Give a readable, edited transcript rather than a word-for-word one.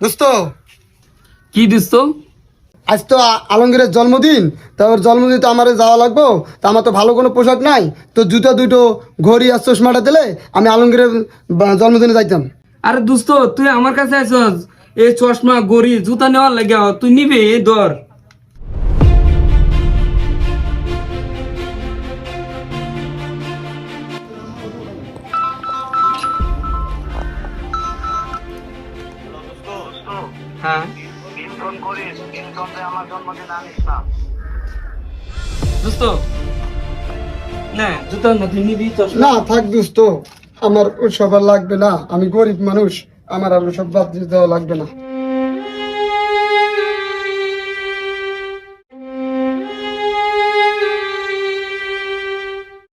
দোস্ত কি দোস্ত? আজ তো আলমগীরের জন্মদিন, তা ওর জন্মদিন তো আমার যাওয়া লাগবো। তা আমার তো ভালো কোনো পোশাক নাই, তো জুতা দুটো ঘড়ি আর চশমাটা দিলে আমি আলমগীরের জন্মদিনে যাইতাম। আরে দোস্ত, তুই আমার কাছে আইছস এই চশমা গড়ি জুতা নেওয়ার লাগে, তুই নিবি এই ধর। হ্যাঁ দোস্ত, না জুতা না, তুই নিবি চশমা। না থাক দোস্ত, আমার ওসব আর লাগবে না, আমি গরিব মানুষ, আমার আর ওসব বাদ দিয়ে দেওয়া লাগবে না।